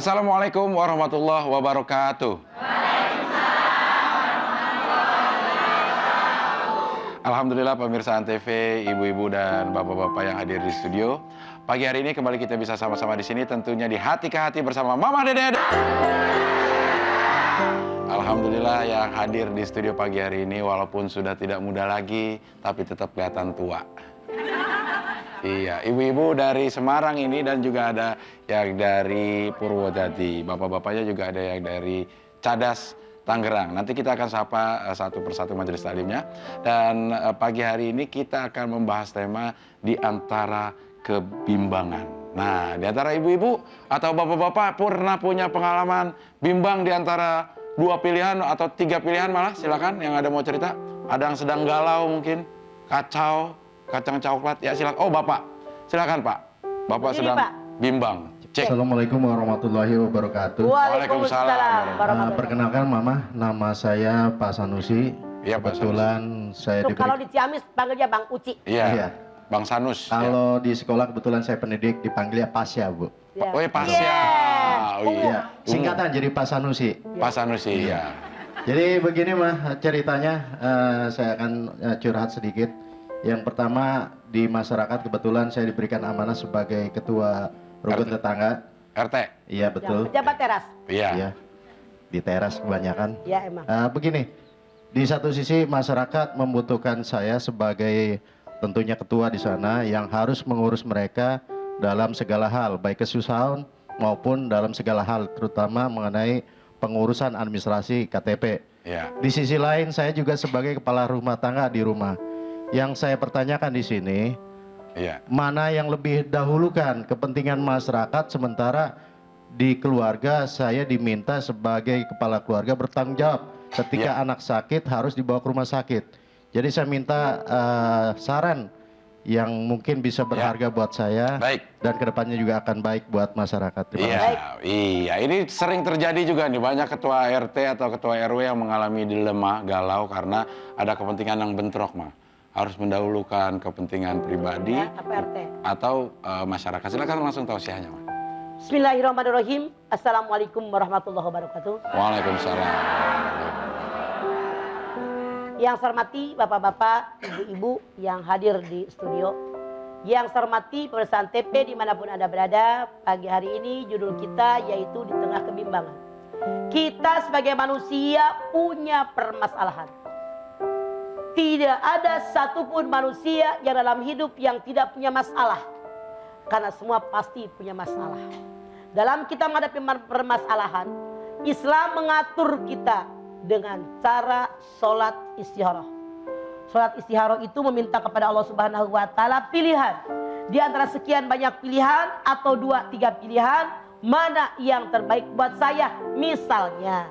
Assalamualaikum warahmatullahi wabarakatuh. Alhamdulillah pemirsa Antv, ibu-ibu dan bapak-bapak yang hadir di studio. Pagi hari ini kembali kita bisa sama-sama di sini, tentunya di Hati ke Hati bersama Mama Dede. Alhamdulillah yang hadir di studio pagi hari ini walaupun sudah tidak muda lagi, tapi tetap kelihatan tua. Iya, ibu-ibu dari Semarang ini dan juga ada yang dari Purwodadi. Bapak-bapaknya juga ada yang dari Cadas, Tangerang. Nanti kita akan sapa satu persatu majelis taklimnya. Dan pagi hari ini kita akan membahas tema di antara kebimbangan. Nah, di antara ibu-ibu atau bapak-bapak pernah punya pengalaman bimbang di antara dua pilihan atau tiga pilihan malah? Silakan yang ada mau cerita. Ada yang sedang galau mungkin, kacau, kacang coklat. Ya silakan. Oh, Bapak. Silakan, Pak. Bapak Begini, sedang Pak. bimbang. Cek. Assalamualaikum warahmatullahi wabarakatuh. Waalaikumsalam. Perkenalkan Mama, nama saya Pak Sanusi. Iya, Pak Kebetulan saya Tuh, kalau di Ciamis panggilnya Bang Uci. Iya. Iya. Bang Sanus. Kalau di sekolah kebetulan saya pendidik dipanggilnya Pasya, Bu. Ya. Oh, ya, Pasya. Yeah. Oh, iya. Singkatan jadi Pak Sanusi. Pak Sanusi, ya. Jadi begini mah ceritanya, saya akan curhat sedikit. Yang pertama, di masyarakat kebetulan saya diberikan amanah sebagai ketua rukun tetangga. RT. Iya betul. Pejabat teras. Iya. Iya. Di teras kebanyakan. Ya emang. Begini, di satu sisi masyarakat membutuhkan saya sebagai tentunya ketua di sana yang harus mengurus mereka dalam segala hal, baik kesusahan maupun dalam segala hal, terutama mengenai pengurusan administrasi KTP. Iya. Di sisi lain, saya juga sebagai kepala rumah tangga di rumah. Yang saya pertanyakan di sini, Iya. mana yang lebih dahulukan kepentingan masyarakat, sementara di keluarga saya diminta sebagai kepala keluarga bertanggung jawab ketika anak sakit harus dibawa ke rumah sakit. Jadi saya minta saran yang mungkin bisa berharga buat saya. Baik. Dan kedepannya juga akan baik buat masyarakat. Terima Iya, kasih. iya. Ini sering terjadi juga nih, banyak ketua RT atau ketua RW yang mengalami dilema, galau karena ada kepentingan yang bentrok, mah. Harus mendahulukan kepentingan pribadi Ya, apa RT? atau masyarakat. Silakan langsung tausiahnya, mah. Bismillahirrahmanirrahim. Assalamualaikum warahmatullahi wabarakatuh. Waalaikumsalam. Yang saya hormati bapak-bapak, ibu-ibu yang hadir di studio. Yang saya hormati pemirsa Antv dimanapun Anda berada. Pagi hari ini judul kita yaitu di tengah kebimbangan. Kita sebagai manusia punya permasalahan. Tidak ada satupun manusia yang dalam hidup yang tidak punya masalah. Karena semua pasti punya masalah. Dalam kita menghadapi permasalahan, Islam mengatur kita dengan cara sholat istikharah. Sholat istikharah itu meminta kepada Allah Subhanahu wa Ta'ala pilihan. Di antara sekian banyak pilihan atau 2-3 pilihan, mana yang terbaik buat saya? Misalnya,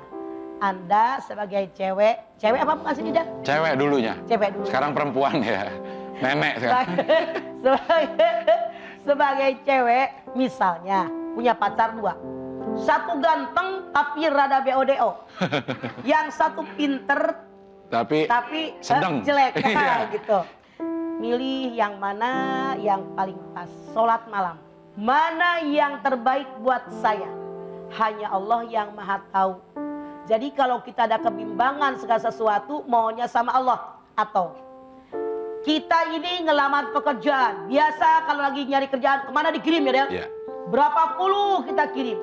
Anda sebagai cewek apa bukan sih, Dida? Cewek dulunya. Cewek dulu. Sekarang perempuan ya. Nenek sekarang. sebagai cewek, misalnya punya pacar 2. Satu ganteng tapi rada BODO. Yang satu pinter Tapi sedang. jelek Iya. gitu. Milih yang mana yang paling pas. Sholat malam. Mana yang terbaik buat saya? Hanya Allah yang maha tahu. Jadi kalau kita ada kebimbangan segala sesuatu, maunya sama Allah. Atau kita ini ngelamar pekerjaan. Biasa kalau lagi nyari kerjaan, kemana dikirim ya, Del? Iya. Berapa puluh kita kirim.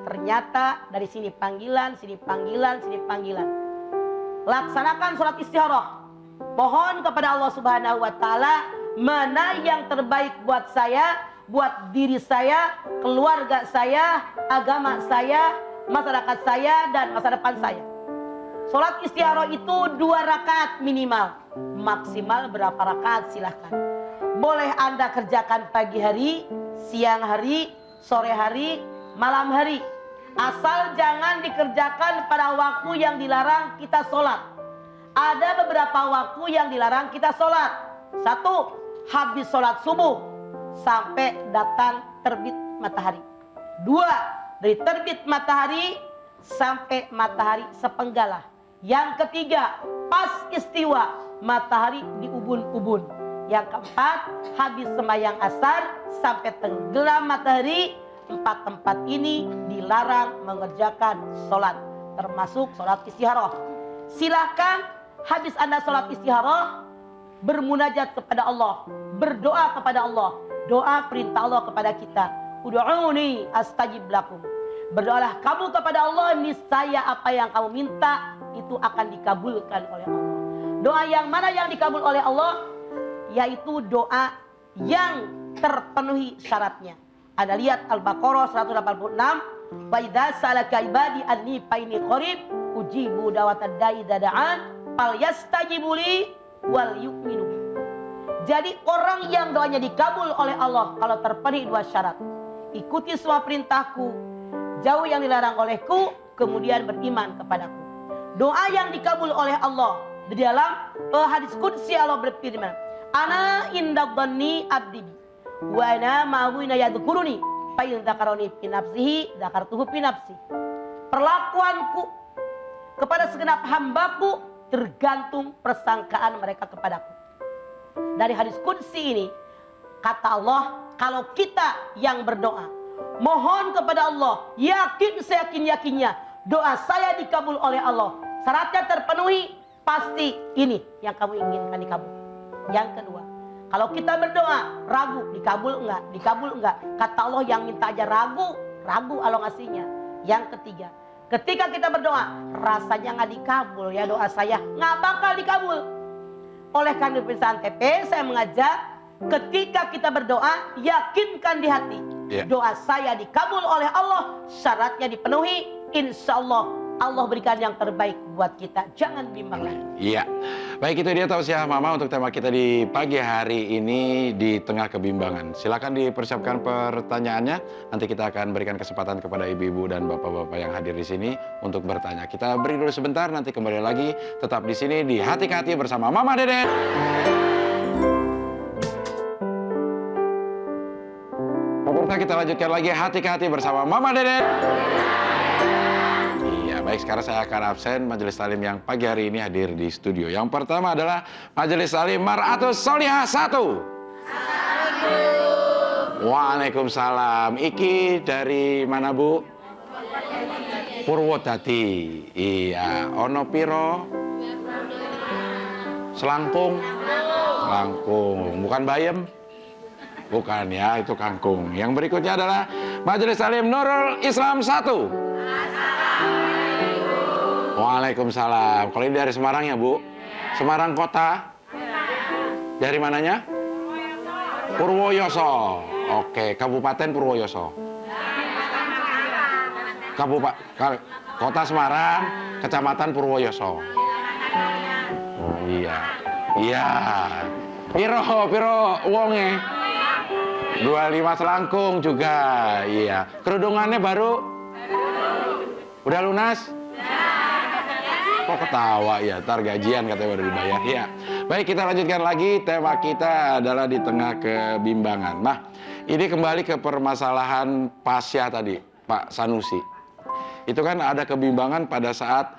Ternyata dari sini panggilan, sini panggilan, sini panggilan. Laksanakan sholat istikharah. Mohon kepada Allah Subhanahu wa Ta'ala mana yang terbaik buat saya, buat diri saya, keluarga saya, agama saya, masyarakat saya, dan masa depan saya. Sholat istikharah itu 2 rakaat minimal. Maksimal berapa rakaat silahkan. Boleh Anda kerjakan pagi hari, siang hari, sore hari, malam hari. Asal jangan dikerjakan pada waktu yang dilarang kita sholat. Ada beberapa waktu yang dilarang kita sholat. 1. Habis sholat subuh sampai datang terbit matahari. 2. Dari terbit matahari sampai matahari sepenggalah. Yang ketiga, pas istiwa matahari di ubun-ubun. Yang keempat, habis sembahyang asar sampai tenggelam matahari. 4 tempat ini dilarang dilarang mengerjakan sholat, termasuk sholat istikharah. Silahkan habis Anda sholat istikharah, bermunajat kepada Allah, berdoa kepada Allah. Doa perintah Allah kepada kita. Ud'uni astajib lakum. Berdoalah kamu kepada Allah, niscaya apa yang kamu minta itu akan dikabulkan oleh Allah. Doa yang mana yang dikabul oleh Allah? Yaitu doa yang terpenuhi syaratnya. Anda lihat Al-Baqarah 186. Wa idza salaka ibadi anni fa inni qarib ujibu da'watad da'i idza da'an falyastajibu li wal yu'minu. Jadi orang yang doanya dikabul oleh Allah kalau terpenuhi dua syarat. Ikuti semua perintahku, jauh yang dilarang olehku, kemudian beriman kepadaku. Doa yang dikabul oleh Allah di dalam hadis qudsi Allah berfirman, "Ana inda dhanni abdi wa ana ma'ahu yadhkuruni fa in dzakarani fi nafsihi dzakartuhu fi nafsi." Perlakuanku kepada segenap hambaku tergantung persangkaan mereka kepadaku. Dari hadis qudsi ini kata Allah, kalau kita yang berdoa mohon kepada Allah, yakin seyakin-yakinnya doa saya dikabul oleh Allah, syaratnya terpenuhi, pasti ini yang kamu inginkan dikabul. Yang kedua, kalau kita berdoa ragu dikabul enggak, kata Allah yang minta aja ragu Allah ngasihnya. Yang ketiga, ketika kita berdoa rasanya nggak dikabul ya doa saya, nggak bakal dikabul. Oleh karena pemeriksaan TP, saya mengajak ketika kita berdoa, yakinkan di hati. Doa saya dikabul oleh Allah, syaratnya dipenuhi, insya Allah Allah berikan yang terbaik buat kita. Jangan bimbang lagi. Iya. Baik, itu dia tausiah Mama untuk tema kita di pagi hari ini di tengah kebimbangan. Silakan dipersiapkan pertanyaannya. Nanti kita akan berikan kesempatan kepada ibu-ibu dan bapak-bapak yang hadir di sini untuk bertanya. Kita beri dulu sebentar, nanti kembali lagi tetap di sini di Hati ke Hati bersama Mama Deden. Pemirsa, kita lanjutkan lagi Hati ke Hati bersama Mama Deden. Baik, sekarang saya akan absen majelis talim yang pagi hari ini hadir di studio. Yang pertama adalah majelis talim Mar'atus Sholihah 1. Waalaikumsalam. Iki dari mana, Bu? Purwodadi. Iya. Ono piro? Selangkung. Selangkung. Bukan bayem? Bukan ya, itu kangkung. Yang berikutnya adalah majelis talim Nurul Islam 1. Waalaikumsalam. Kalau ini dari Semarang ya, Bu? Semarang kota? Dari mananya? Purwoyoso. Oke, Kabupaten Purwoyoso. Kota Semarang, Kecamatan Purwoyoso. Oh iya. Iya. Piro wonge. 25 Selangkung juga. Iya. Kerudungannya baru? Udah lunas? Kok ketawa ya, ntar gajian katanya baru dibayar. Ya, baik, kita lanjutkan lagi. Tema kita adalah di tengah kebimbangan. Nah, ini kembali ke permasalahan pasya tadi, Pak Sanusi. Itu kan ada kebimbangan pada saat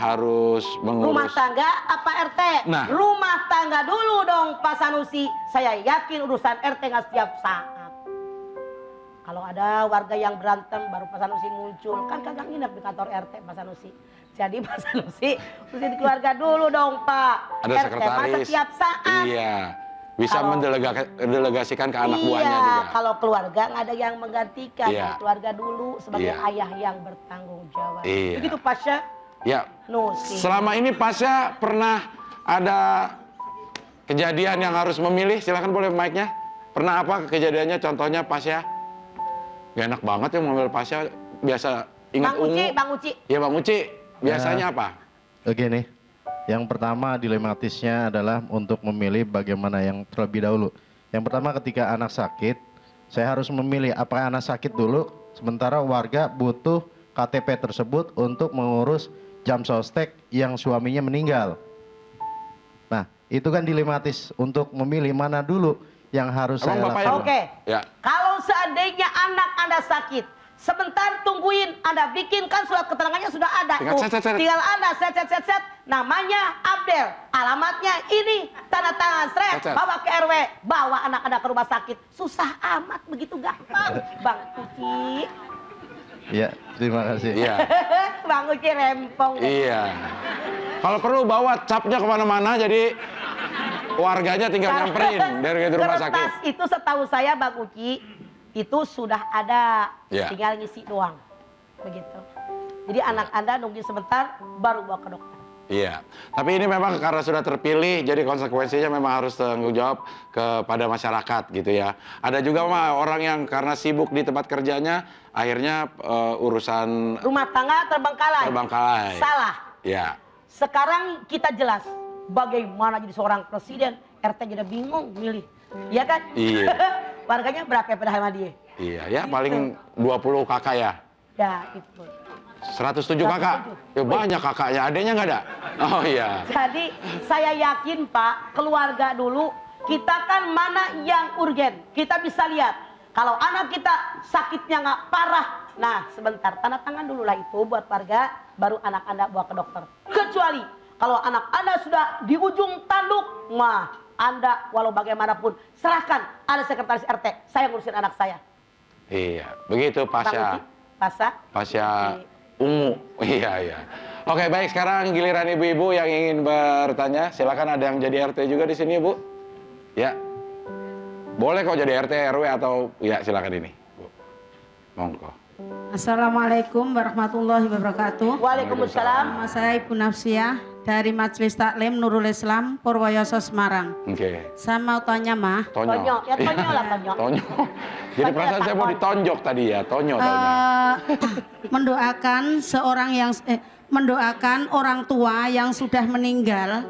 harus mengurus rumah tangga apa RT? Nah, rumah tangga dulu dong Pak Sanusi. Saya yakin urusan RT nggak setiap saat. Kalau ada warga yang berantem baru Pak Sanusi muncul. Kan kagak nginep di kantor RT Pak Sanusi. Jadi Pak Sanusi mesti di keluarga dulu dong Pak. Ada RT sekretaris. setiap saat. Iya. Bisa mendelegasikan ke anak buahnya iya, juga. Kalau keluarga nggak ada yang menggantikan. Iya. Keluarga dulu sebagai Iya. ayah yang bertanggung jawab. Iya. Begitu Pasya? Ya. Nusi. Selama ini Pasya pernah ada kejadian yang harus memilih? Silakan boleh mic-nya. Pernah apa kejadiannya? Contohnya Pasya? Gak enak banget ya memilih Pasya. Biasa ingat Ungu. Bang Uci. Ya Bang Uci. Biasanya apa? Oke nih. Yang pertama dilematisnya adalah untuk memilih bagaimana yang terlebih dahulu. Yang pertama ketika anak sakit, saya harus memilih apakah anak sakit dulu, sementara warga butuh KTP tersebut untuk mengurus jam sostek yang suaminya meninggal. Nah, itu kan dilematis untuk memilih mana dulu yang harus saya lakukan. Oke. Ya. Kalau seandainya anak Anda sakit, sebentar tungguin, Anda bikinkan surat keterangannya sudah ada. Tinggal Anda set, namanya Abdel, alamatnya ini, tanda tangan, bawa ke RW, bawa anak Anda ke rumah sakit. Susah amat, begitu gampang. Bang Uci. Ya, terima kasih. Iya. Bang Uci rempong. Iya. Kalau perlu bawa capnya kemana-mana, jadi warganya tinggal nyamperin dari rumah sakit. Kertas itu setahu saya Bang Uci, itu sudah ada, Iya. tinggal ngisi doang. Begitu. Jadi anak Anda nunggu sebentar, baru bawa ke dokter. Iya, tapi ini memang karena sudah terpilih, jadi konsekuensinya memang harus tanggung jawab kepada masyarakat gitu ya. Ada juga mah orang yang karena sibuk di tempat kerjanya, akhirnya urusan Rumah tangga terbengkalai. terbengkalai. Salah. Ya, Sekarang kita jelas bagaimana jadi seorang presiden, RT jadi bingung milih. Iya kan? Iya. Warganya berapa pada sama dia? iya ya paling 20 kakak ya. Ya, itu. 107 kakak. Ya banyak kakaknya, adanya nggak ada? Oh iya. Jadi saya yakin Pak, keluarga dulu kita kan mana yang urgen. Kita bisa lihat kalau anak kita sakitnya nggak parah. Nah sebentar, tanda tangan dulu lah itu buat warga, baru anak Anda bawa ke dokter. Kecuali kalau anak Anda sudah di ujung tanduk, mah Anda walau bagaimanapun serahkan ada sekretaris RT, saya ngurusin anak saya. Iya, begitu Bang Uci, Pasya. Pasya. Ungu. Iya, iya. Oke, baik, sekarang giliran ibu-ibu yang ingin bertanya. Silakan, ada yang jadi RT juga di sini, Bu. Ya. Boleh kok jadi RT, RW atau ya silakan ini, Bu. Monggo. Assalamualaikum warahmatullahi wabarakatuh. Waalaikumsalam. Nama saya Ibu Nafsiah dari Majelis Taklim Nurul Islam Purwoyoso Semarang. Oke. Saya mau tanya mah, Tonyo. Ya, Tonyo lah, Tonyo. Tonyo. Jadi Tonyo perasaan saya mau takon. ditonjok tadi ya, Tonyo. mendoakan mendoakan orang tua yang sudah meninggal,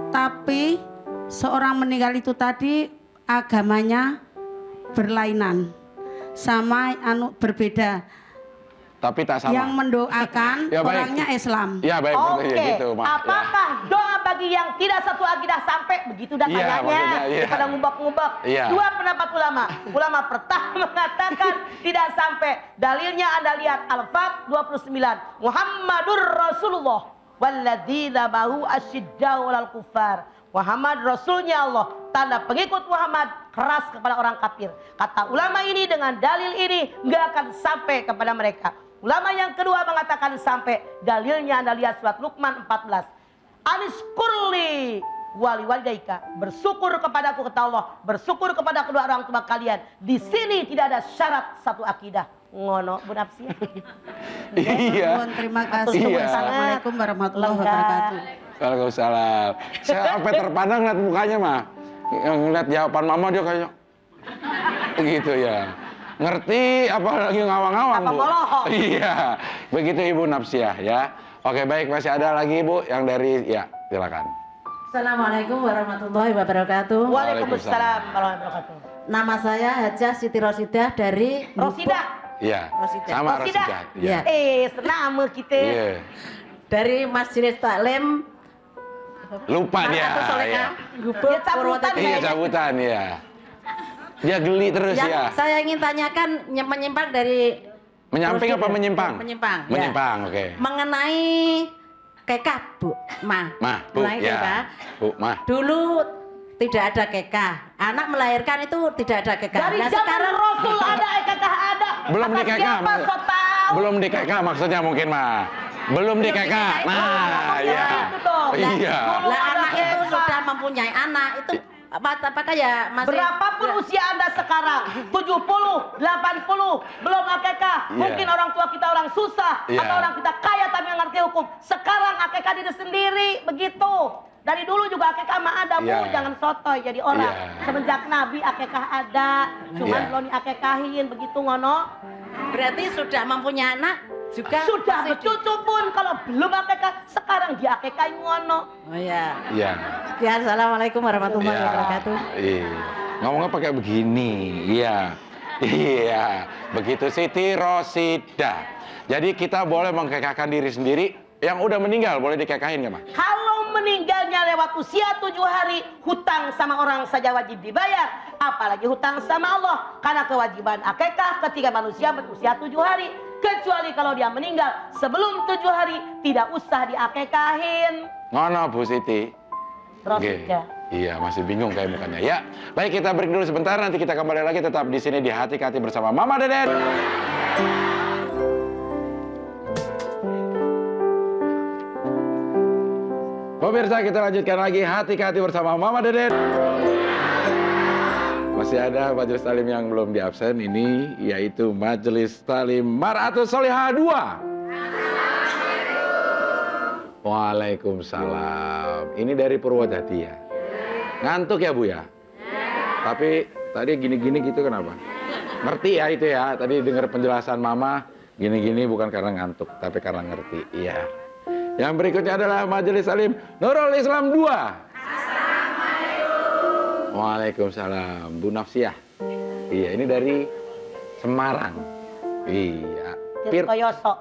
tapi seorang meninggal itu tadi agamanya berlainan, sama berbeda. Tapi tak sama. Yang mendoakan Ya, baik. orangnya Islam. Ya baik, Oke, gitu, Mak. Ya. apakah doa bagi yang tidak satu akidah sampai begitu dah Iya, tanyanya maksudnya, iya. daripada ngubek-ngubek. Iya. Dua pendapat ulama. Ulama pertama mengatakan tidak sampai. Dalilnya Anda lihat Al-Fat 29. Muhammadur Rasulullah walladzina bahu asyiddau alal kufar. Muhammad Rasulnya Allah, tanda pengikut Muhammad keras kepada orang kafir. Kata ulama ini dengan dalil ini nggak akan sampai kepada mereka. Ulama yang kedua mengatakan sampai, dalilnya Anda lihat surat Luqman 14. Anis kurli wali walidaika, bersyukur kepadaku kata Allah, bersyukur kepada kedua orang tua kalian. Di sini tidak ada syarat satu akidah. Ngono Bu Nafsi. Iya. Mohon terima kasih. Iya. Assalamualaikum warahmatullahi Lengkap. wabarakatuh. Waalaikumsalam. Saya sampai terpandang lihat mukanya mah. Ngeliat jawaban mama dia kayak begitu ya. Ngerti apalagi ngawang-ngawang, Apa Bu. bolohong? Iya. Begitu Ibu Nafsiah ya. Oke, baik, masih ada lagi Bu yang dari ya, silakan. Assalamualaikum warahmatullahi wabarakatuh. Waalaikumsalam warahmatullahi wabarakatuh. Nama saya Hajah Siti Rosidah dari Rosidah. Iya. Rosidah. Sama Rosidah. Rosidah. Iya. Senama kita. Iya. dari Majelis Taklim Lupa dia. Markatus Solehah, Iya. Gubuk Dia cabutan Purwodadi. Iya, cabutan ya. Dia geli terus Yang ya. saya ingin tanyakan menyimpang dari Menyamping apa menyimpang? Menyimpang. ya. Menyimpang, oke. Mengenai kekah, Bu, Ma. Mah, Bu, Mengenai ya. kekah. Bu, Mah. Dulu tidak ada kekah. Anak melahirkan itu tidak ada kekah. Dari Nah, zaman sekarang Rasul ada, kekah ada. Belum Kata dikekah. siapa so tahu? Belum dikekah maksudnya mungkin mah. Belum dikekah. Nah, Ya, ya. itu dong. Iya. Dulu lah ada anak itu kekah. sudah mempunyai anak itu apakah ya masih Berapapun ya. usia Anda sekarang, 70, 80, belum akekah. Iya. Mungkin orang tua kita orang susah, Iya. atau orang kita kaya tapi nggak ngerti hukum. Sekarang akekah diri sendiri, begitu. Dari dulu juga akekah mah ada, Bu. Iya. Jangan sotoy jadi orang. Iya. Semenjak Nabi akekah ada, cuman Iya. belum diakekahin, begitu ngono. Berarti sudah mempunyai anak juga Sudah masih bercucu pun kalau belum akekah, sekarang diakekahin ngono. Oh ya. Iya. Ya, assalamualaikum warahmatullahi Iya. wabarakatuh. Iya. Ngomongnya pakai begini. Iya. Iya. Begitu Siti Rosidah. Jadi kita boleh mengkekahkan diri sendiri. Yang udah meninggal boleh dikekahin nggak, Mah? Kalau meninggalnya lewat usia 7 hari, hutang sama orang saja wajib dibayar. Apalagi hutang sama Allah. Karena kewajiban akekah ketika manusia berusia 7 hari. Kecuali kalau dia meninggal sebelum 7 hari, tidak usah diakekahin. Ngono, Bu Siti. Rosidah. Iya, masih bingung kayak mukanya. Ya, baik, kita break dulu sebentar. Nanti kita kembali lagi tetap di sini di Hati ke Hati bersama Mama Deden. Pemirsa, kita lanjutkan lagi hati ke hati bersama Mama Dede. Masih ada majelis talim yang belum diabsen ini, yaitu Majelis Talim Mar'atus Sholihah 2. Waalaikumsalam. Ini dari Purwodadi ya? Ngantuk ya Bu ya? Tapi tadi gini-gini gitu kenapa? Ngerti ya itu ya? Tadi dengar penjelasan Mama, gini-gini bukan karena ngantuk, tapi karena ngerti. Iya. Yang berikutnya adalah Majelis Talim Nurul Islam 2. Waalaikumsalam, Bu Nafsiah. Iya, ini dari Semarang. Iya. Tirtoyoso.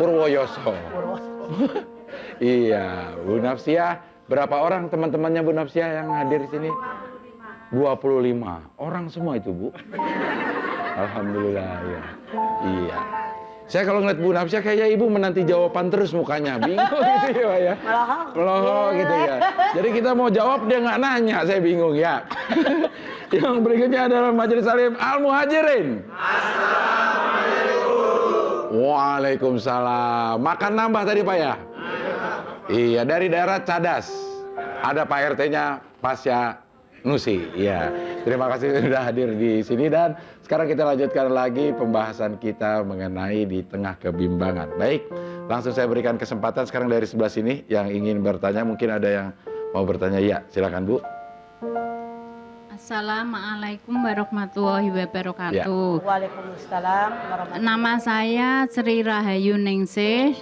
Purwoyoso. Iya, Bu Nafsiah. Berapa orang teman-temannya Bu Nafsiah yang hadir di sini? 25 orang semua itu, Bu. Alhamdulillah ya. Iya. Saya kalau ngeliat Bu Nafsiah kayaknya ibu menanti jawaban terus mukanya, bingung gitu ya. Melohok gitu ya. Jadi kita mau jawab dia nggak nanya, saya bingung ya. Yang berikutnya adalah Majelis Talim Al Muhajirin. Waalaikumsalam. Makan nambah tadi Pak ya? Iya, dari daerah Cadas. Ada Pak RT-nya Pasya Nusi. Iya. Terima kasih sudah hadir di sini dan sekarang kita lanjutkan lagi pembahasan kita mengenai di tengah kebimbangan. Baik, langsung saya berikan kesempatan sekarang dari sebelah sini yang ingin bertanya, mungkin ada yang mau bertanya. Ya, silakan Bu. Assalamualaikum warahmatullahi wabarakatuh. Waalaikumsalam warahmatullahi. Nama saya Sri Rahayu Ningsih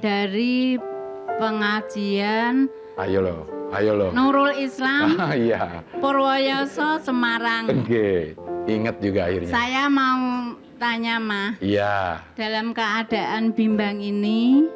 dari pengajian Ayo loh. Nurul Islam Iya. Purwoyoso Semarang. Oke, ingat juga akhirnya. Saya mau tanya Mah, Iya. dalam keadaan bimbang ini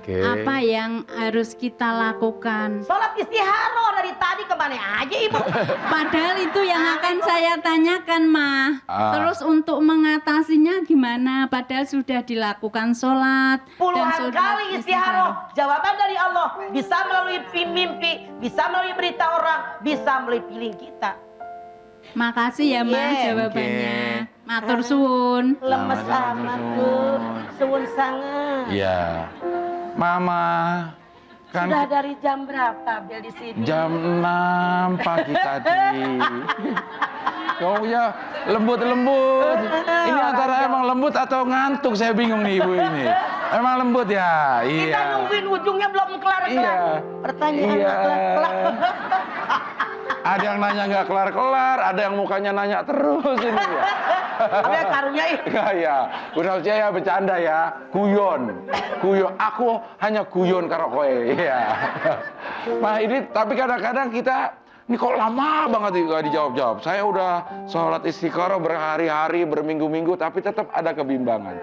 apa yang harus kita lakukan? Sholat istihara dari tadi kemana aja Ibu? Padahal itu yang akan saya tanyakan Mah. Terus untuk mengatasinya gimana? Padahal sudah dilakukan sholat dan Puluhan sudah kali istihara. Jawaban dari Allah. Bisa melalui mimpi, bisa melalui berita orang, bisa melalui feeling kita. Makasih ya Mah jawabannya. Matur suwun. Lemes amat Bu. Suwun sangat. Iya. Mama kan Sudah dari jam berapa Bel di sini? jam 6 pagi tadi. Kau ya lembut. Ini antara emang lembut atau ngantuk, saya bingung nih Ibu ini. Emang lembut ya? Kita Iya. nungguin ujungnya belum kelar-kelar. Iya. Pertanyaan Iya. kelar-kelar. Ada yang nanya nggak kelar-kelar, ada yang mukanya nanya terus ini ya. Apa ya karunya ih? Ya, Bu Nafsiah ya bercanda ya, guyon. Aku hanya guyon karo kowe. Iya. Nah ini tapi kadang-kadang kita ini kok lama banget nggak dijawab-jawab. Saya udah sholat istiqoroh berhari-hari, berminggu-minggu, tapi tetap ada kebimbangan.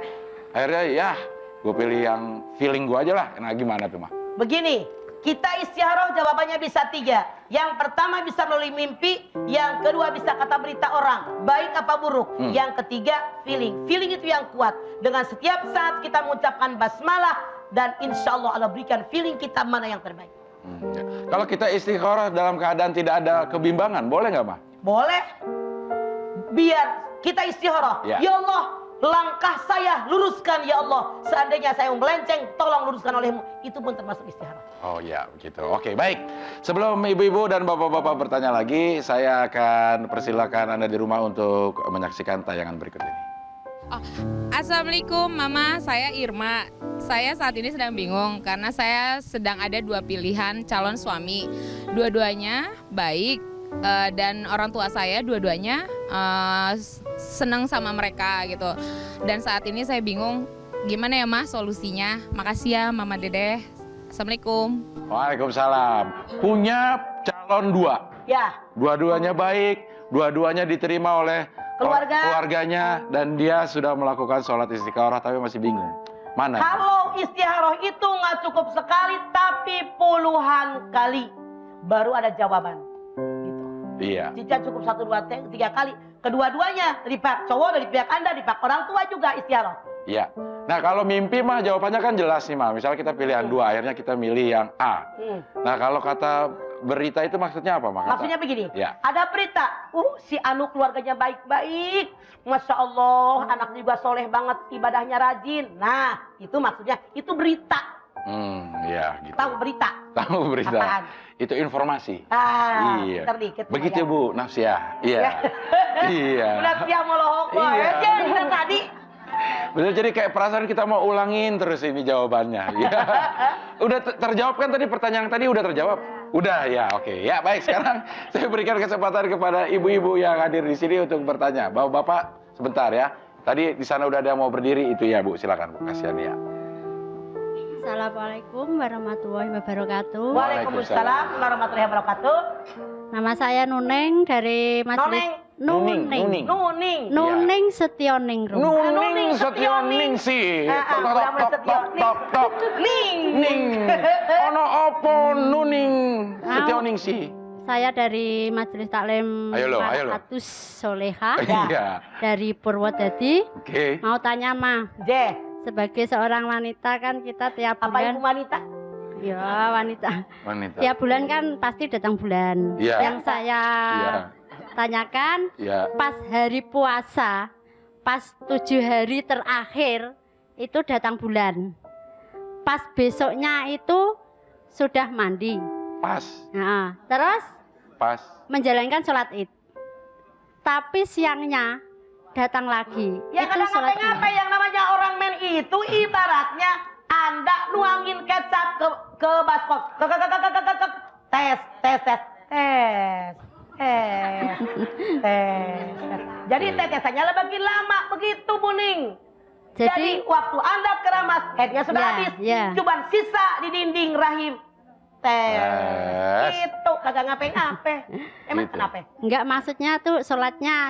Akhirnya ya, gue pilih yang feeling gue aja lah. Nah gimana tuh Mah? Begini, kita istiharoh jawabannya bisa 3. Yang pertama bisa melalui mimpi, yang kedua bisa kata berita orang, baik apa buruk. Yang ketiga feeling. Feeling itu yang kuat. Dengan setiap saat kita mengucapkan basmalah dan insya Allah Allah berikan feeling kita mana yang terbaik. Ya. Kalau kita istikharah dalam keadaan tidak ada kebimbangan, boleh nggak Mah? Boleh. Biar kita istiharoh. Ya. Ya Allah, langkah saya luruskan ya Allah. Seandainya saya melenceng, tolong luruskan olehmu. Itu pun termasuk istiharoh. Oh ya, begitu. Oke, baik. Sebelum ibu-ibu dan bapak-bapak bertanya lagi, saya akan persilakan Anda di rumah untuk menyaksikan tayangan berikut ini. Assalamualaikum Mama, saya Irma. Saya saat ini sedang bingung karena saya sedang ada 2 pilihan calon suami. Dua-duanya baik dan orang tua saya dua-duanya senang sama mereka gitu. Dan saat ini saya bingung gimana ya Mas solusinya. Makasih ya Mama Dede. Assalamualaikum. Waalaikumsalam. Punya calon 2. Ya. Dua-duanya baik, dua-duanya diterima oleh keluarganya dan dia sudah melakukan sholat istikharah tapi masih bingung. Mana? Kalau istiharoh itu nggak cukup sekali tapi puluhan kali baru ada jawaban. Gitu. Iya. Jika cukup 1, 2, 3 kali, kedua-duanya dari pihak cowok, dari pihak Anda, dari pihak orang tua juga istiharoh. Iya. Nah kalau mimpi mah jawabannya kan jelas nih Mah. Misalnya kita pilih yang 2, akhirnya kita milih yang A. Nah kalau kata berita itu maksudnya apa Mah? Maksudnya begini, Ya. ada berita, si Anu keluarganya baik-baik, Masya Allah, anaknya juga soleh banget, ibadahnya rajin. Nah, itu maksudnya, itu berita. Iya, gitu. Tahu berita. Tahu berita. Apaan? Itu informasi. Iya. Begitu Bu Nafsiah. Iya. Iya. Udah siap molohok Iya. aja udah tadi. Betul, jadi kayak perasaan kita mau ulangin terus ini jawabannya. Ya. Udah terjawab kan tadi pertanyaan tadi udah terjawab? Udah ya, oke. Ya baik, sekarang saya berikan kesempatan kepada ibu-ibu yang hadir di sini untuk bertanya. Bapak-bapak sebentar ya. Tadi di sana udah ada yang mau berdiri itu ya Bu, silakan Bu, kasihan ya. Assalamualaikum warahmatullahi wabarakatuh. Waalaikumsalam warahmatullahi wabarakatuh. Nama saya Nuneng dari Majelis Nuning. Nuning Setioningrum. Nuning Setioning sih. Tok. Ning. Ono opo Nuning Setioning sih. Saya dari Majelis Taklim Ayo lo. Marhatus Soleha Iya. dari Purwodadi. Oke. Mau tanya Ma, sebagai seorang wanita kan kita tiap Apa bulan ibu wanita? ya wanita. Wanita. Tiap bulan kan pasti datang bulan. Iya. Yang saya tanyakan Iya. pas hari puasa, pas 7 hari terakhir itu datang bulan. Pas besoknya itu sudah mandi. Pas. Nah, terus Pas. menjalankan sholat id. Tapi siangnya datang lagi. Ya itu kadang sholat ngapain yang namanya orang men itu ibaratnya Anda nuangin kecap ke baskot. Tes. Jadi tetesannya lebih lama begitu Buning. Jadi waktu Anda keramas headnya sudah Ya, habis. ya. Cuman sisa di dinding rahim. Itu kagak ngapain-ngapain. Emang Gitu. kenapa? Enggak, maksudnya tuh sholat idnya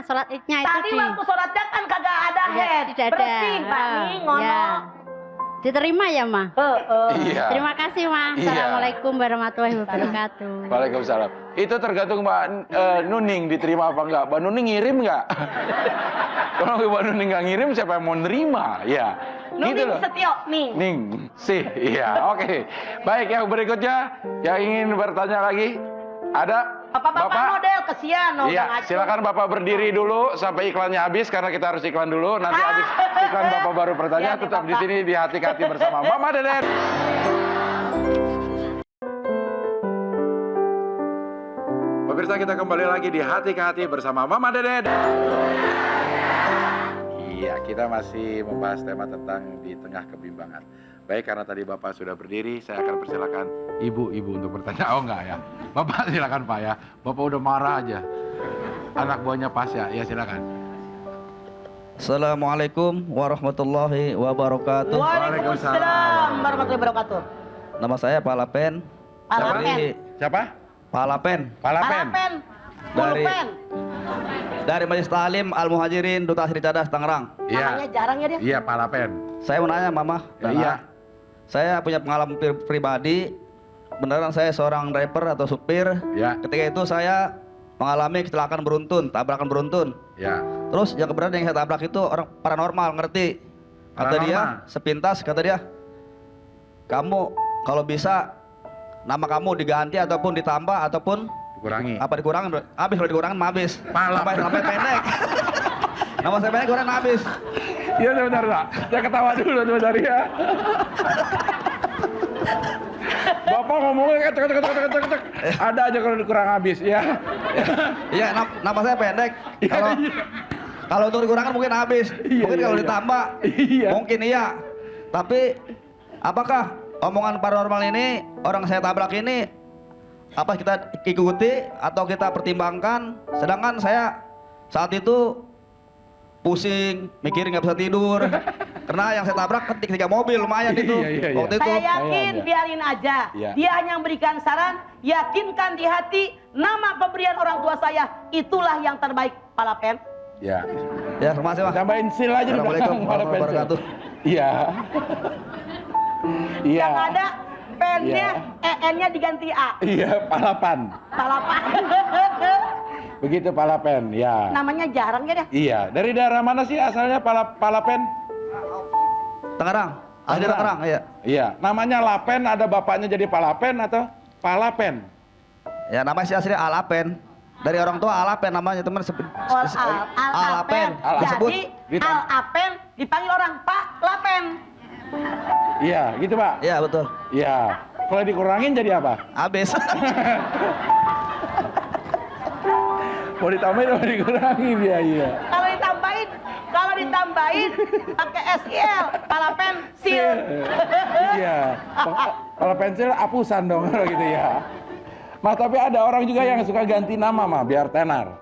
itu Tadi waktu sholatnya kan kagak ada head. tidak ada. Bersih Pak Ning ngono. Ya. Diterima ya Ma? Iya. Terima kasih Ma. Iya. Assalamualaikum warahmatullahi wabarakatuh. Waalaikumsalam. Itu tergantung Mbak Nuning diterima apa enggak. Mbak Nuning ngirim enggak? Kalau Mbak Nuning enggak ngirim siapa yang mau nerima? Ya. Gitu Nuning loh. Setio nih. Ning sih. Iya, oke. Baik, yang berikutnya yang ingin bertanya lagi ada Bapak model kesian Iya, silakan Bapak berdiri dulu sampai iklannya habis karena kita harus iklan dulu. Nanti habis iklan Bapak baru bertanya. Iya, Tetap di Bapak. sini di hati-hati bersama Mama Deden. Pemirsa, kita kembali lagi di Hati ke Hati bersama Mama Deden. Iya, kita masih membahas tema tentang di tengah kebimbangan. Baik, karena tadi Bapak sudah berdiri, saya akan persilakan ibu-ibu untuk bertanya. Oh enggak ya, Bapak silakan Pak ya. Bapak udah marah aja. Anak buahnya pas ya, silakan. Assalamualaikum warahmatullahi wabarakatuh. Waalaikumsalam warahmatullahi wabarakatuh. Nama saya Palapen. Palapen. Siapa? Palapen. Palapen. Dari Pulpen. dari Majelis Ta'lim Al Muhajirin Duta Sri Cadas Tangerang. Namanya jarang ya dia. Iya, Palapen. Saya mau nanya Mama. Ya, iya. Saya punya pengalaman pribadi. Beneran saya seorang driver atau supir. Ya. Ketika itu saya mengalami kecelakaan beruntun, tabrakan beruntun. Ya. Terus yang kebetulan yang saya tabrak itu orang paranormal, ngerti? Kata Paranormal? dia, sepintas kata dia, kamu kalau bisa nama kamu diganti ataupun ditambah ataupun Dikurangi. apa dikurangin? Habis, kalau dikurangin mah habis. Pala. Sampai pendek. Nama saya pendek kurang habis. Iya sebentar Pak, saya ketawa dulu sebentar ya. Bapak ngomongnya ketek. Ada aja kalau kurang habis ya. Iya, nama saya pendek. Kalau untuk dikurangan mungkin habis. Mungkin kalau ditambah mungkin iya. Tapi apakah omongan paranormal ini orang saya tabrak ini apa kita ikuti atau kita pertimbangkan? Sedangkan saya saat itu pusing, mikirin nggak bisa tidur. Karena yang saya tabrak ketika mobil lumayan itu. Iya. Waktu itu. Saya yakin Iya. biarin aja. Iya. Dia hanya memberikan saran, yakinkan di hati nama pemberian orang tua saya itulah yang terbaik. Palapen. Ya. Ya, terima kasih Mas. Tambahin sil aja di Assalamualaikum belakang, Palapen. warahmatullahi wabarakatuh. Iya. Iya. Yang ada pennya EN-nya diganti A. Iya, Palapan. Palapan. Begitu Palapen, ya. Namanya jarang ya dia. Iya, dari daerah mana sih asalnya Palapen? Tangerang. Ada Tangerang, iya. Iya, namanya Lapen, ada bapaknya jadi Palapen atau Palapen? Ya, nama sih aslinya Alapen. Dari orang tua Alapen namanya, teman Alapen. Disebut Jadi Alapen dipanggil orang Pak Lapen. Iya, gitu Pak? Iya, betul. Iya. Kalau dikurangin jadi apa? Habis. Mau ditambahin atau dikurangin dia? Iya. Kalau ditambahin pakai SIL, kalau pensil. Iya. Kalau pensil hapusan dong kalau gitu ya. Mas, tapi ada orang juga yang suka ganti nama mah biar tenar.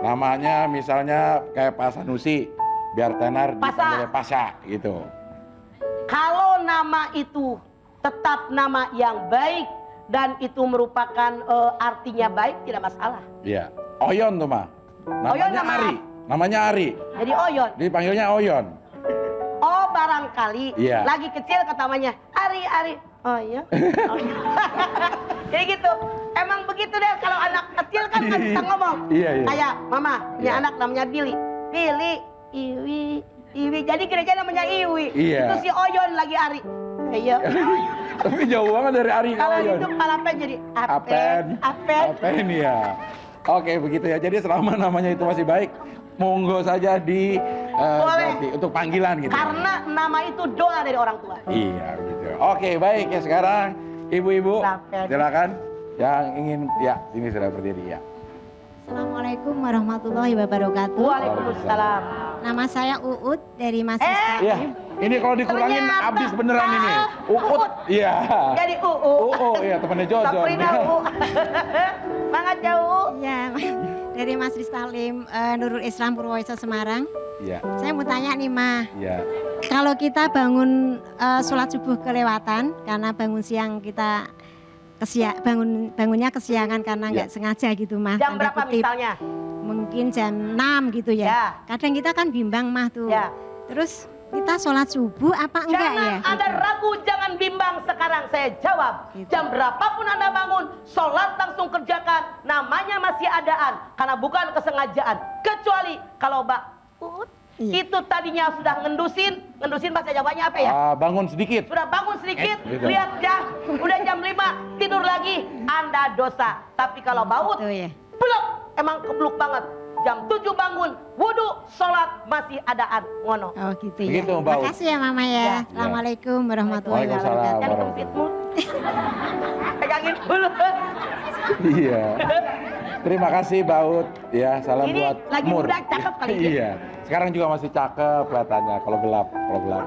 Namanya misalnya kayak Pak Sanusi, biar tenar dipanggilnya Pasha gitu. Kalau nama itu tetap nama yang baik dan itu merupakan artinya baik, tidak masalah. Iya. Oyon tuh mah. Oyon Namanya nama- Ari. Namanya Ari. Jadi Oyon. Dipanggilnya Oyon. Oh, barangkali Iya. lagi kecil ketamanya Ari. Oh iya. Jadi gitu. Emang begitu deh kalau anak kecil kan nggak bisa ngomong. Iya. Kayak mama punya Iya. anak namanya Billy, Iwi. Jadi gereja namanya Iwi. Iya. Itu si Oyon lagi Ari. Iya. Tapi jauh banget dari Ari ke Kalau Oyon. itu Palapen jadi Apen. Apen ya. Oke begitu ya. Jadi selama namanya itu masih baik, monggo saja di Boleh. ganti untuk panggilan gitu. Karena nama itu doa dari orang tua. Iya begitu. Oke baik ya, sekarang ibu-ibu Silakan. silakan yang ingin ya sini sudah berdiri ya. Assalamualaikum warahmatullahi wabarakatuh. Waalaikumsalam. Nama saya Uut dari Masista. Iya. Ini kalau dikurangin Ternyata habis beneran ini. Uut. Iya. Jadi UU. Iya temannya Jojon. Sabrina UU. Semangat jauh. Ya, dari Masjid Taklim Nurul Islam Purworejo Semarang. Iya. Saya mau tanya nih, Ma. Iya. Kalau kita bangun sholat subuh kelewatan karena bangun siang kita bangunnya kesiangan karena nggak sengaja gitu, Mah. Jam Tanda berapa kutip. misalnya? Mungkin jam 6 gitu ya. Ya. Kadang kita kan bimbang, Mah tuh. Ya. Terus kita sholat subuh apa enggak Jangan ya? ada gitu. ragu, jangan bimbang. Sekarang saya jawab. Gitu. Jam berapapun Anda bangun, sholat langsung kerjakan. Namanya masih adaan, karena bukan kesengajaan. Kecuali kalau Mbak Uut itu tadinya sudah ngendusin bahasa Jawanya apa ya? Bangun sedikit. Sudah bangun sedikit, Gitu. lihat jam, udah jam 5, tidur lagi, Anda dosa. Tapi kalau Baut, Tuh ya. peluk, emang kebluk banget. Jam 7 bangun, wudhu, sholat, masih adaan, ngono. Oh gitu ya. Begitu, Mbak Ut. Makasih ya Mama ya. Ya. Assalamualaikum warahmatullahi Waalaikumsalam. wabarakatuh. Yang kempitmu, pegangin dulu. Iya. Terima kasih Baut ya, salam Ini buat lagi Mur. muda, cakep kali dia. Iya. Sekarang juga masih cakep kelihatannya kalau gelap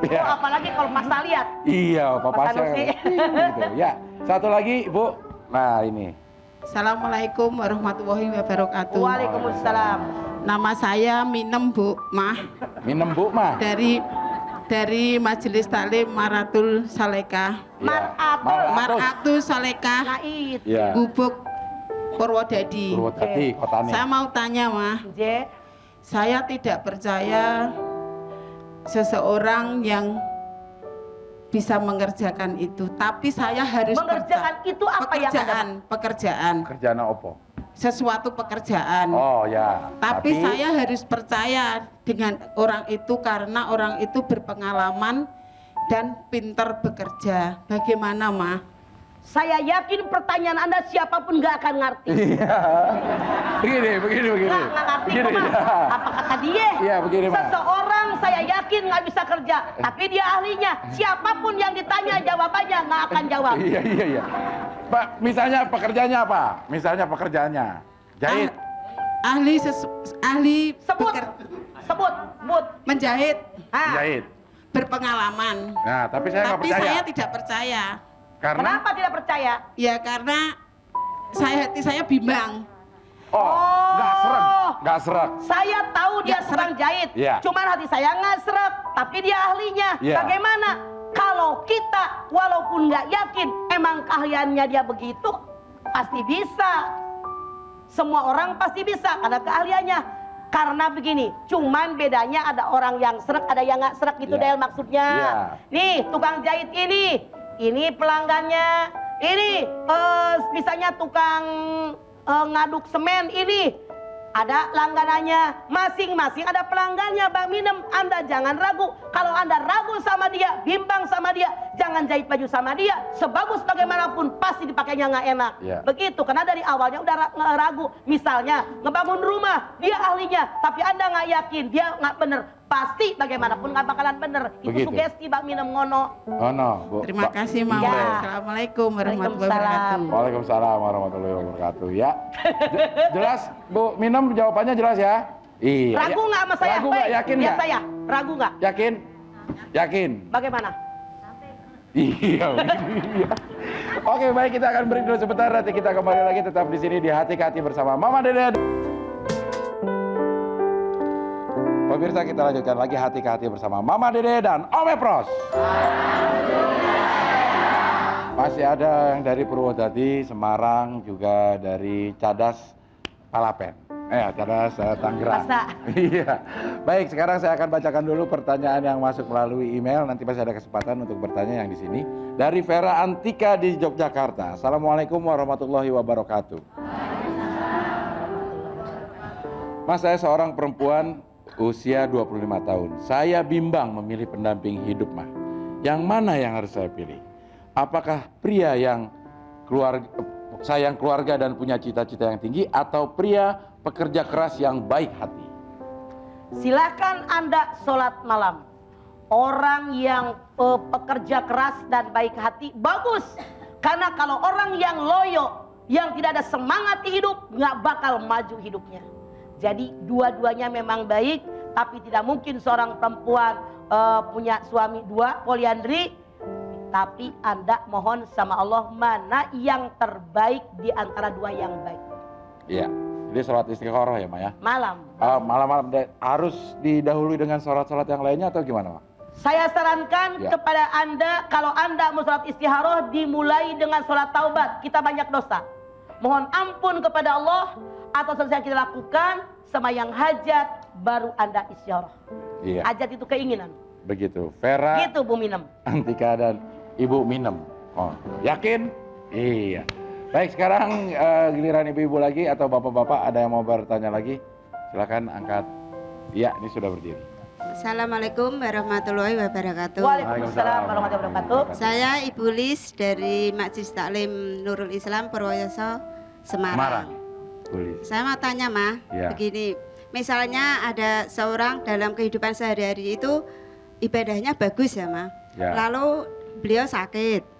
ya. Oh, apalagi kalau Mas lihat. Iya, Papa Sanusi. gitu. Ya, satu lagi Bu. Nah, ini. Assalamualaikum warahmatullahi wabarakatuh. Waalaikumsalam. Nama saya Minem Bu Mah Minum Bu mah. dari Majelis Taklim Maratul Salekah. Maratul Salekah Naid. Iya. Gubuk Purwodadi. Purwodadi kotanya. Saya mau tanya Mah, J. saya tidak percaya seseorang yang bisa mengerjakan itu, tapi saya harus Mengerjakan itu apa yang Anda? pekerjaan, Kerjaan opo? sesuatu pekerjaan. Oh ya. Tapi saya harus percaya dengan orang itu karena orang itu berpengalaman dan pintar bekerja. Bagaimana, Ma? Saya yakin pertanyaan Anda siapapun nggak akan ngerti. Iya. Begini. Nggak ngerti Begini. kok, Ma. Apa kata dia? Iya, begini, Ma. Seseorang saya yakin nggak bisa kerja, tapi dia ahlinya. Siapapun yang ditanya jawabannya nggak akan jawab. Iya. Pak, misalnya pekerjaannya apa? Misalnya pekerjaannya jahit. Ahli Sebut, menjahit, Ah, Jahit. berpengalaman. Nah, tapi saya nggak Tapi percaya. saya tidak percaya. Karena Kenapa tidak percaya? Ya karena hati saya bimbang. nggak serak. Saya tahu dia Nggak tukang jahit, Iya. cuman hati saya nggak serak, tapi dia ahlinya. Iya. Bagaimana? Kalau kita walaupun nggak yakin emang keahliannya dia begitu, pasti bisa. Semua orang pasti bisa, ada keahliannya. Karena begini, cuman bedanya ada orang yang serak, ada yang nggak serak gitu, Iya. Del, maksudnya. Iya. Nih, tukang jahit ini pelanggannya. Ini misalnya tukang ngaduk semen ini. Ada langganannya, masing-masing ada pelanggannya. Bang Minem, Anda jangan ragu. Kalau Anda ragu sama dia, bimbang sama dia, jangan jahit baju sama dia. Sebagus bagaimanapun pasti dipakainya nggak enak. Iya. Begitu, karena dari awalnya udah ragu. Misalnya ngebangun rumah, dia ahlinya, tapi Anda nggak yakin, dia nggak bener. pasti bagaimanapun nggak bakalan bener. Itu Begitu. sugesti bak minum ngono. Oh no, Bu. Terima kasih Mama. Ya. Assalamualaikum warahmatullahi Waalaikumsalam. wabarakatuh. Waalaikumsalam warahmatullahi wabarakatuh. Ya, jelas Bu, minum jawabannya jelas ya. Iya. Ragu nggak sama saya? Ragu nggak? Hei, Yakin lihat nggak? saya. Ragu nggak? Yakin? Yakin? Bagaimana? Iya. Iya. Oke, baik, kita akan break dulu sebentar. Nanti kita kembali lagi tetap di sini di Hati ke Hati bersama Mama Dede. Pemirsa, kita lanjutkan lagi Hati ke Hati bersama Mama Dede dan Om Epros. Masih ada yang dari Purwodadi, Semarang, juga dari Cadas, Palapen. Cadas, Tangerang. Masa? Iya. Baik, sekarang saya akan bacakan dulu pertanyaan yang masuk melalui email. Nanti masih ada kesempatan untuk bertanya yang di sini. Dari Vera Antika di Yogyakarta. Assalamualaikum warahmatullahi wabarakatuh. Mas, saya seorang perempuan usia 25 tahun. Saya bimbang memilih pendamping hidup, Mah. Yang mana yang harus saya pilih? Apakah pria yang sayang keluarga dan punya cita-cita yang tinggi, atau pria pekerja keras yang baik hati? Silakan Anda sholat malam. Orang yang pekerja keras dan baik hati bagus. Karena kalau orang yang loyo, yang tidak ada semangat di hidup, nggak bakal maju hidupnya. Jadi dua-duanya memang baik, tapi tidak mungkin seorang perempuan punya suami dua, poliandri. Tapi Anda mohon sama Allah mana yang terbaik di antara dua yang baik. Iya. Jadi sholat istikharah ya, Maya? Malam. Malam-malam harus didahului dengan sholat-sholat yang lainnya atau gimana, Ma? Saya sarankan Ya. kepada Anda, kalau Anda mau sholat istikharah, dimulai dengan sholat taubat. Kita banyak dosa. Mohon ampun kepada Allah atas dosa yang kita lakukan, sama yang hajat, baru Anda istikharah. Iya. Hajat itu keinginan. Begitu. Vera Gitu Bu Minem. Antika dan Ibu Minem. Oh, yakin? Iya. Baik, sekarang giliran ibu-ibu lagi atau bapak-bapak ada yang mau bertanya lagi? Silakan angkat. Iya, ini sudah berdiri. Assalamualaikum warahmatullahi wabarakatuh. Waalaikumsalam warahmatullahi wabarakatuh. Saya Ibu Lis dari Majlis Taklim Nurul Islam Purwoyoso, Semarang. Tulis. Saya mau tanya, Ma, Ya. begini. Misalnya ada seorang dalam kehidupan sehari-hari itu ibadahnya bagus ya, Ma. Ya. Lalu beliau sakit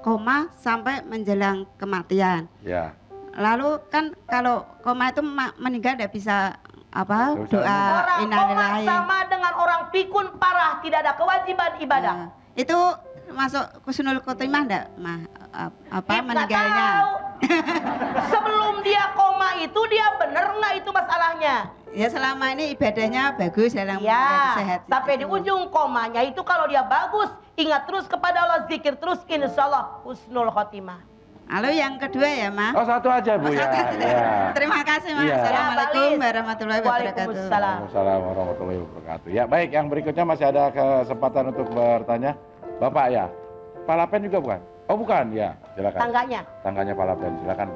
koma sampai menjelang kematian. Ya. Lalu kan kalau koma itu meninggal tidak bisa doa Orang koma innalillahi. sama dengan orang pikun parah, tidak ada kewajiban ibadah. Nah, itu masuk husnul khotimah enggak, Ma? Nggak Meninggalnya? tahu. Sebelum dia koma itu dia bener nggak itu masalahnya? Ya selama ini ibadahnya bagus dalam Ya, keadaan sehat. sampai di ujung komanya itu kalau dia bagus, ingat terus kepada Allah, zikir terus, insya Allah husnul khotimah. Lalu yang kedua ya, Ma. Oh, satu aja, Bu, ya. Ya. Terima kasih, Ma. Iya. Assalamualaikum Ya, Balis. warahmatullahi wabarakatuh. Waalaikumsalam. Waalaikumsalam warahmatullahi wabarakatuh. Ya, baik, yang berikutnya masih ada kesempatan untuk bertanya. Bapak ya. Palapen juga bukan? Oh, bukan. Ya, silakan. Tangganya. Tangganya Palapen, silakan.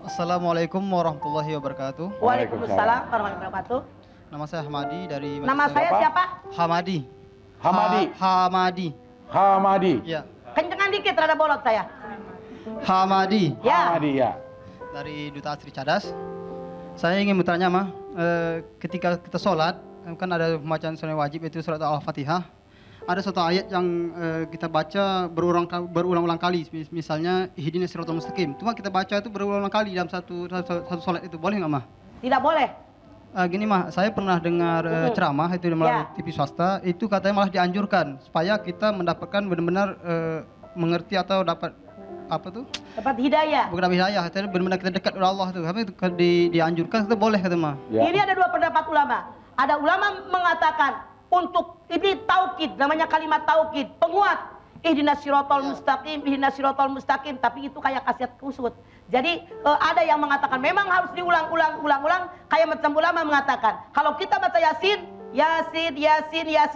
Assalamualaikum warahmatullahi wabarakatuh. Waalaikumsalam warahmatullahi wabarakatuh. Nama saya Hamadi dari Nama saya siapa? Hamadi. Hamadi. Hamadi. Hamadi. Ya. Kencengan dikit terhadap bolot saya. Hamadi. Ya. Hamadi ya. Dari Duta Asri Cadas. Saya ingin bertanya, Ma, ketika kita sholat, kan ada bacaan sunnah wajib itu surat Al-Fatihah. Ada satu ayat yang kita baca berulang-ulang kali, misalnya ihdinas siratal mustaqim. Cuma kita baca itu berulang-ulang kali dalam satu sholat itu, boleh nggak, Ma? Tidak boleh. Gini, Ma, saya pernah dengar ceramah itu melalui TV swasta, itu katanya malah dianjurkan supaya kita mendapatkan benar-benar mengerti atau dapat Dapat hidayah. bukan hidayah, itu benar-benar kita dekat dengan Allah tuh. Tapi itu dianjurkan, itu boleh kata, Ma. Ya. Ini ada dua pendapat ulama. Ada ulama mengatakan untuk ini taukid, namanya kalimat taukid, penguat. Ihdinas siratal mustaqim, ihdinas siratal mustaqim, tapi itu kayak khasiat kusut. Jadi ada yang mengatakan memang harus diulang-ulang, kayak macam ulama mengatakan kalau kita baca Yasin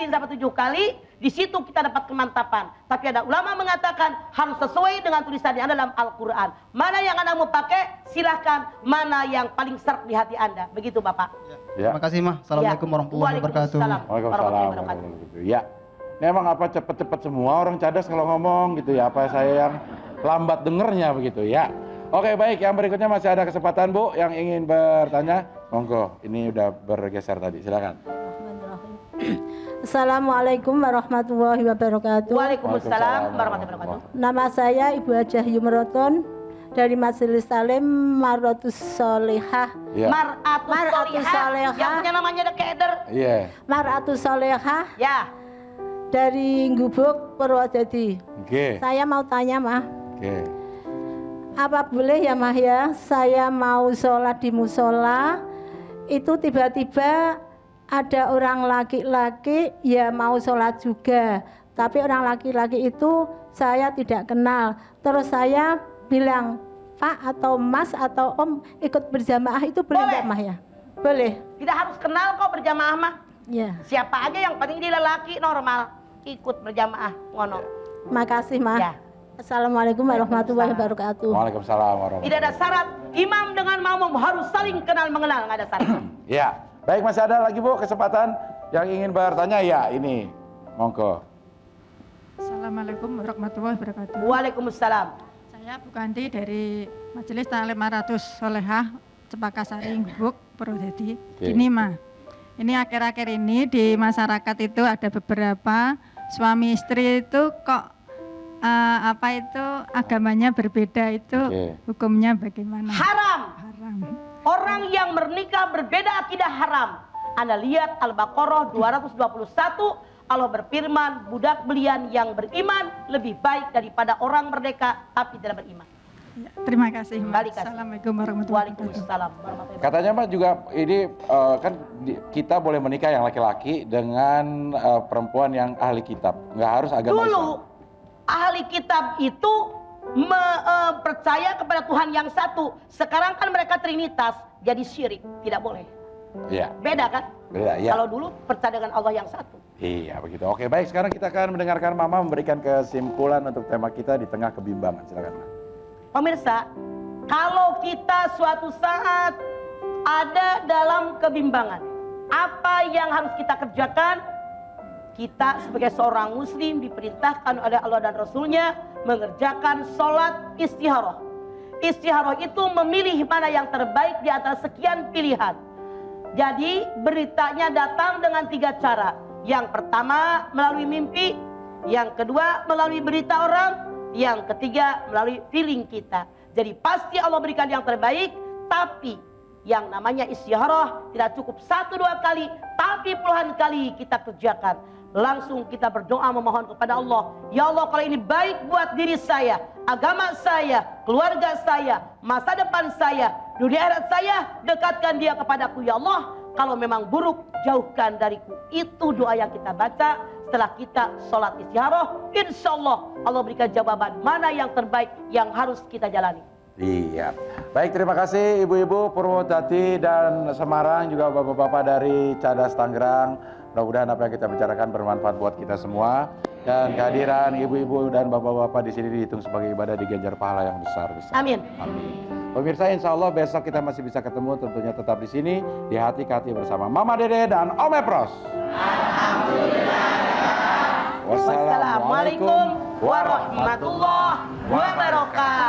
sampai 7 kali, di situ kita dapat kemantapan. Tapi ada ulama mengatakan harus sesuai dengan tulisan yang ada dalam Al-Quran. Mana yang Anda mau pakai, silahkan. Mana yang paling seret di hati Anda. Begitu Bapak. Ya. Terima kasih, Ma. Assalamualaikum warahmatullahi wabarakatuh. Waalaikumsalam warahmatullahi wabarakatuh. Ya. Ini emang apa cepet-cepet semua orang Cadas kalau ngomong gitu ya. Apa saya yang lambat dengernya begitu ya. Oke, baik, yang berikutnya masih ada kesempatan, Bu, yang ingin bertanya. Monggo, ini udah bergeser tadi. Silakan. Assalamualaikum warahmatullahi wabarakatuh. Waalaikumsalam warahmatullahi wabarakatuh. Nama saya Ibu Hajah Yumroton dari Majelis Talim Mar'atus Solehah. Ya. Mar'atus Solehah. Yang punya namanya ada keder. Iya. Mar'atus Solehah. Ya. Dari Gubuk Purwodadi. Oke. Saya mau tanya, Mah. Oke. Apa boleh ya, Mah ya? Saya mau sholat di musola, itu tiba-tiba ada orang laki-laki ya mau sholat juga. Tapi orang laki-laki itu saya tidak kenal. Terus saya bilang, Pak atau Mas atau Om ikut berjamaah itu boleh nggak, Mah ya? Boleh. Tidak harus kenal kok berjamaah mah. Ya. Siapa aja yang penting dia lelaki normal ikut berjamaah ngono. Makasih, Mah. Ya. Assalamualaikum warahmatullahi wabarakatuh. Waalaikumsalam warahmatullahi Tidak ada syarat imam dengan makmum harus saling kenal mengenal, nggak ada syarat. Ya, baik, masih ada lagi Bu kesempatan yang ingin bertanya? Ya, ini, monggo. Assalamualaikum warahmatullahi wabarakatuh. Waalaikumsalam. Saya Bu Kanti dari Majelis Talim Mar'atus Solehah Cepakasari Gubuk Purwodadi. Gini mah, ini akhir-akhir ini di masyarakat itu ada beberapa suami istri itu kok agamanya berbeda itu hukumnya bagaimana? Haram. Orang yang menikah berbeda akidah haram. Anda lihat Al-Baqarah 221, Allah berfirman, budak belian yang beriman lebih baik daripada orang merdeka tapi tidak beriman. Ya, terima kasih, Mas. Assalamualaikum warahmatullahi wabarakatuh. Katanya Mbak juga ini kan kita boleh menikah yang laki-laki dengan perempuan yang ahli kitab, nggak harus agama Dulu Islam. ahli kitab itu percaya kepada Tuhan yang satu. Sekarang kan mereka trinitas, jadi syirik, tidak boleh. Iya. Beda kan? Beda, ya. Kalau dulu percaya dengan Allah yang satu. Iya, begitu. Oke, baik. Sekarang kita akan mendengarkan Mama memberikan kesimpulan untuk tema kita di tengah kebimbangan. Silakan, Ma. Pemirsa, kalau kita suatu saat ada dalam kebimbangan, apa yang harus kita kerjakan? Kita sebagai seorang muslim diperintahkan oleh Allah dan Rasulnya mengerjakan sholat istikharah. Istikharah itu memilih mana yang terbaik di antara sekian pilihan. Jadi beritanya datang dengan 3 cara. Yang pertama melalui mimpi, yang kedua melalui berita orang, yang ketiga melalui feeling kita. Jadi pasti Allah berikan yang terbaik, tapi yang namanya istikharah tidak cukup 1-2 kali, tapi puluhan kali kita kerjakan. Langsung kita berdoa memohon kepada Allah, ya Allah kalau ini baik buat diri saya, agama saya, keluarga saya, masa depan saya, dunia akhirat saya, dekatkan dia kepadaku ya Allah. Kalau memang buruk, jauhkan dariku. Itu doa yang kita baca setelah kita sholat istikharah. Insya Allah Allah berikan jawaban mana yang terbaik yang harus kita jalani. Iya. Baik, terima kasih ibu-ibu Purwodadi dan Semarang, juga bapak-bapak dari Cadas Tangerang. Mudah-mudahan apa yang kita bicarakan bermanfaat buat kita semua. Dan kehadiran ibu-ibu dan bapak-bapak di sini dihitung sebagai ibadah, diganjar pahala yang besar-besar. Amin. Pemirsa, insya Allah besok kita masih bisa ketemu, tentunya tetap di sini di Hati ke Hati bersama Mama Dede dan Om Epros. Wassalamualaikum warahmatullahi wabarakatuh.